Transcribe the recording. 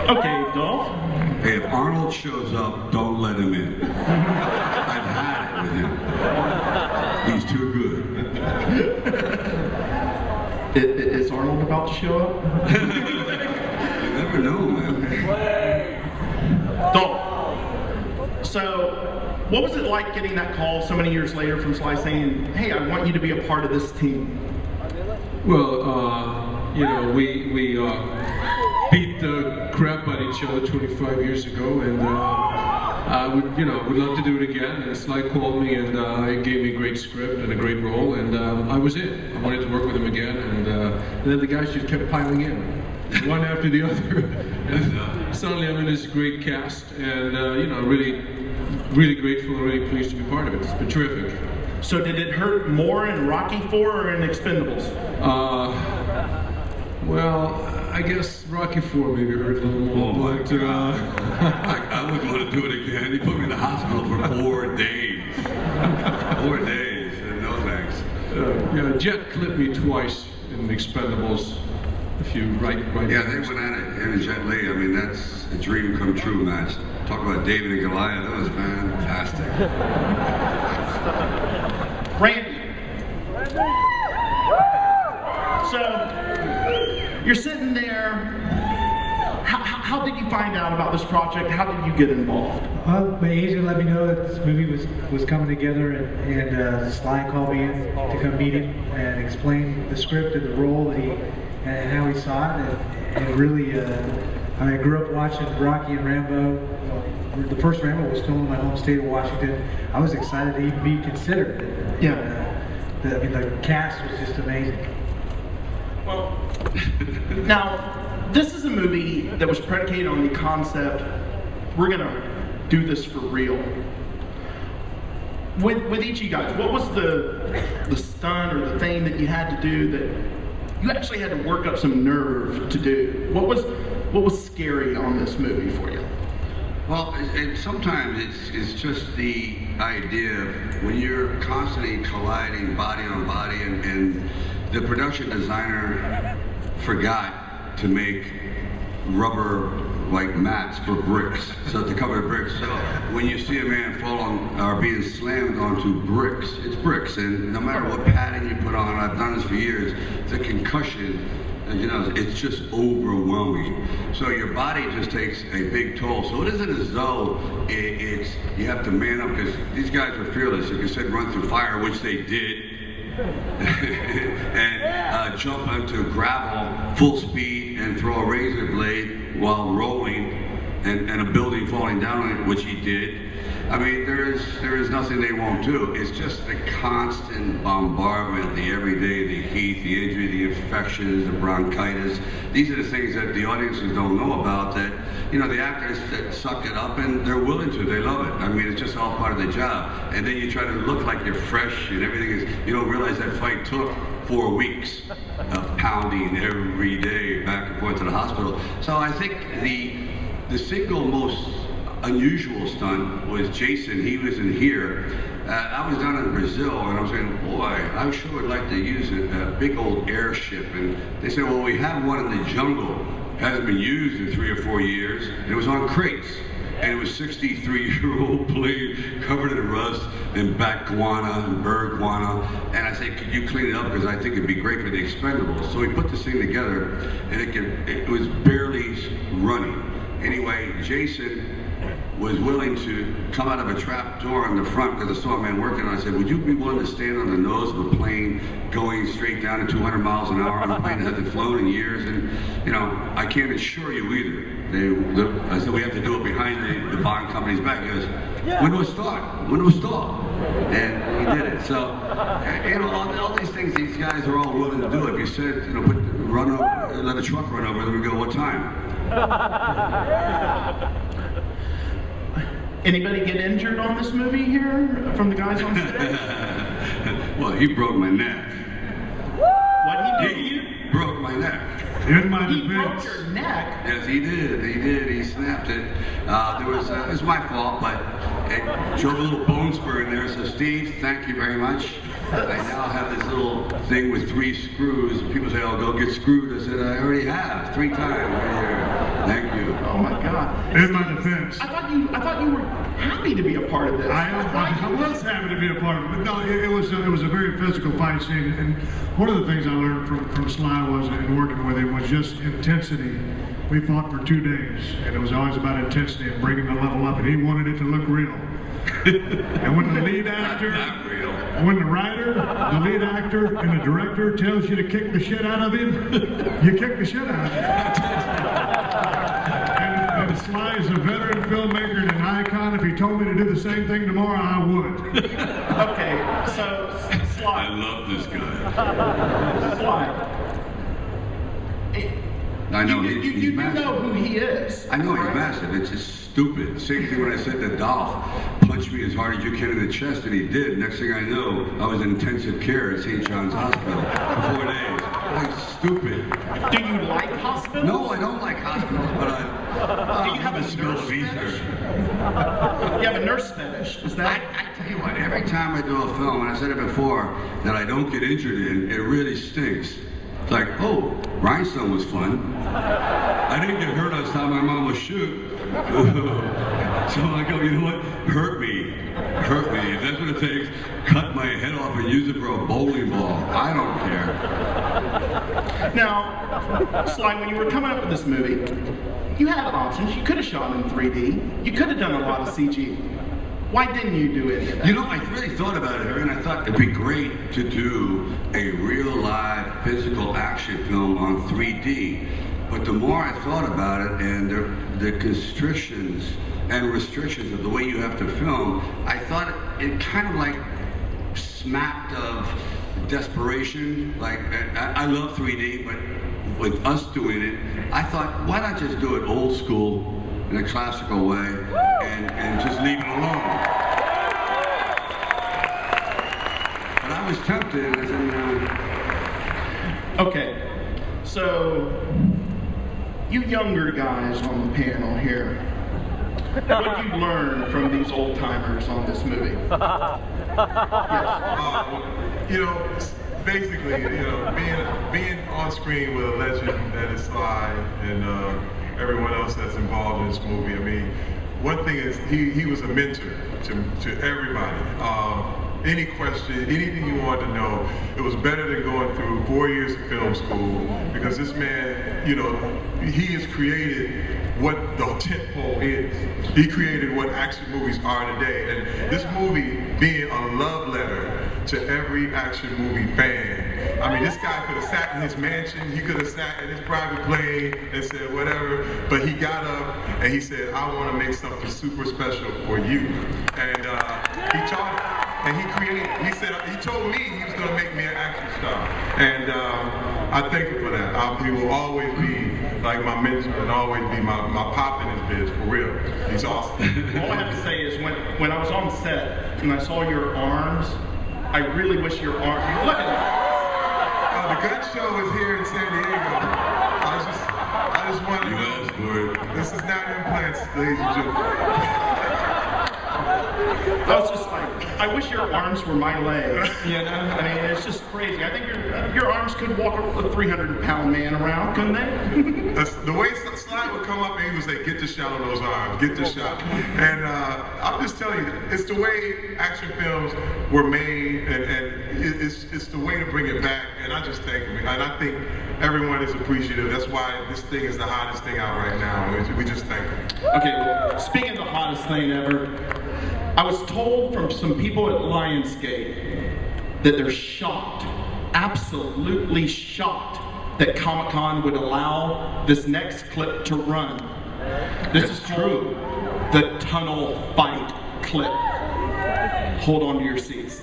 Okay, Dolph. Hey, if Arnold shows up, don't let him in. I've had it with him. He's too good. Is Arnold about to show up? You never know, man. Dolph. So, what was it like getting that call so many years later from Sly saying, "Hey, I want you to be a part of this team"? Well, you know, we beat the crap out of each other 25 years ago, and I would, you know, would love to do it again. And Sly called me and he gave me a great script and a great role, and I was in. I wanted to work with him again, and then the guys just kept piling in, one after the other. And suddenly I'm in this great cast, and you know, really grateful and really pleased to be part of it. It's been terrific. So did it hurt more in Rocky IV or in Expendables? Well, I guess Rocky IV maybe hurt a little more, but I wouldn't want to do it again. He put me in the hospital for 4 days. 4 days, and no thanks. Yeah, Jet clipped me twice in Expendables. If you right. Yeah, they went at it, him and Jet Li. I mean, that's a dream come true match. Talk about David and Goliath. That was fantastic. Randy. So, you're sitting there. How did you find out about this project? How did you get involved? Well, my agent let me know that this movie was coming together, and Sly called me in to come meet him and explain the script and the role that and how he saw it, and really, I mean, I grew up watching Rocky and Rambo. The first Rambo was filmed in my home state of Washington. I was excited to even be considered. Yeah. I mean, the cast was just amazing. Well, now, this is a movie that was predicated on the concept, we're gonna do this for real. With each of you guys, what was the stunt or the thing that you had to do that you actually had to work up some nerve to do? What was scary on this movie for you? Well, sometimes it's just the idea of when you're constantly colliding body on body, and the production designer forgot to make rubber like mats for bricks, so to cover the bricks. So when you see a man fall on or being slammed onto bricks, it's bricks, and no matter what padding you put on, I've done this for years, the concussion, you know, it's just overwhelming. So your body just takes a big toll. So it isn't as though it's you have to man up, because these guys are fearless. Like I said, run through fire, which they did, and jump onto gravel full speed and throw a razor blade while rolling, and a building falling down on it, which he did. I mean, there is nothing they won't do. It's just the constant bombardment, the everyday, the heat, the injury, the infections, the bronchitis. These are the things that the audiences don't know about, that, you know, the actors that suck it up, and they're willing to, they love it. I mean, it's just all part of the job. And then you try to look like you're fresh and everything is, you don't realize that fight took 4 weeks of pounding every day back and forth to the hospital. So I think the single most unusual stunt was Jason. He was in here. I was down in Brazil, and I was saying, boy, I sure would like to use a big old airship. And they said, well, we have one in the jungle. It hasn't been used in 3 or 4 years. And it was on crates. And it was 63-year-old plane covered in rust and bat guana and bird guana. And I said, could you clean it up? Because I think it'd be great for the Expendables. So we put this thing together, and it was barely running. Anyway, Jason was willing to come out of a trap door in the front, because I saw a man working, and I said, would you be willing to stand on the nose of a plane going straight down at 200 miles an hour on a plane that hasn't flown in years? And, you know, I can't assure you either. I said, we have to do it behind the bond company's back. He goes, when do it start? When do it start? And he did it. So, you know, all these things these guys are all willing to do. If you said, you know, let a truck run over, then we go, what time? Anybody get injured on this movie here from the guys on stage? Well, he broke my neck. What he did? He broke my neck. In my defense. He broke your neck? Yes, he did. He did. He snapped it. It was my fault, but it showed a little bone spur in there. So, Steve, thank you very much. I now have this little thing with 3 screws. People say, oh, go get screwed. I said, I already have 3 times right here. Thank you. Oh my God. In my defense. I thought you were happy to be a part of this. I was happy to be a part of it. But no, it was a very physical fight scene. And one of the things I learned from Sly was, in working with him, was just intensity. We fought for 2 days, and it was always about intensity and bringing the level up. And he wanted it to look real. And when the lead actor, when the writer, the lead actor, and the director tells you to kick the shit out of him, you kick the shit out of him. And Sly is a veteran filmmaker and an icon. If he told me to do the same thing tomorrow, I would. Okay, so Sly. I love this guy. Sly. I know You massive. know who he is. I know right? he's massive. It's just stupid. Same thing when I said to Dolph, punch me as hard as you can in the chest, and he did. Next thing I know, I was in intensive care at St. John's Hospital for 4 days. Like, stupid. Do you like hospitals? No, I don't like hospitals, but Do you have a skilled nurse research. You have a nurse fetish. Is that? I tell you what, every time I do a film, and I said it before, that I don't get injured in, it really stinks. It's like, oh, Rhinestone was fun. I didn't get hurt last time my mom was shoot. So I go, you know what? Hurt me. Hurt me. If that's what it takes, cut my head off and use it for a bowling ball. I don't care. Now, Sly, when you were coming up with this movie, you had options. You could have shot in 3D. You could have done a lot of CG. Why didn't you do it? You know, I really thought about it, and I thought it'd be great to do a real live physical action film on 3D. But the more I thought about it and the constrictions and restrictions of the way you have to film, I thought it kind of like smacked of desperation. Like, I love 3D, but with us doing it, I thought, why not just do it old school in a classical way and just leave it alone? But I was tempted, and I said, no. Okay, so you younger guys on the panel here, what did you learn from these old timers on this movie? Yes. You know, basically, you know, being on screen with a legend that is Sly and everyone else that's involved in this movie. I mean, one thing is he was a mentor to everybody. Any question, anything you wanted to know, it was better than going through 4 years of film school, because this man, you know, he has created what the tentpole is. He created what action movies are today. And this movie being a love letter to every action movie fan. I mean, this guy could have sat in his mansion, he could have sat in his private plane and said whatever, but he got up and he said, I want to make something super special for you. And he taught it. And he said, he told me he was going to make me an action star. And I thank him for that. He will always be like my mentor and always be my pop in his biz, for real. He's awesome. All I have to say is when I was on set and I saw your arms, I really wish your arms, look at that. The gun show is here in San Diego. I just wanted You asked for it. This is not implants, ladies and gentlemen. I was just like, I wish your arms were my legs, you know? I mean, it's just crazy. I think your arms could walk a 300-pound man around, couldn't they? The way Sly would come up and he would say, get the shot on those arms, get the shot. And I'm just telling you, it's the way action films were made, and it's the way to bring it back, and I just thank him. And I think everyone is appreciative. That's why this thing is the hottest thing out right now. We just thank him. Okay, well, speaking of the hottest thing ever, I was told from some people at Lionsgate that they're shocked, absolutely shocked, that Comic-Con would allow this next clip to run. This is true. The tunnel fight clip. Hold on to your seats.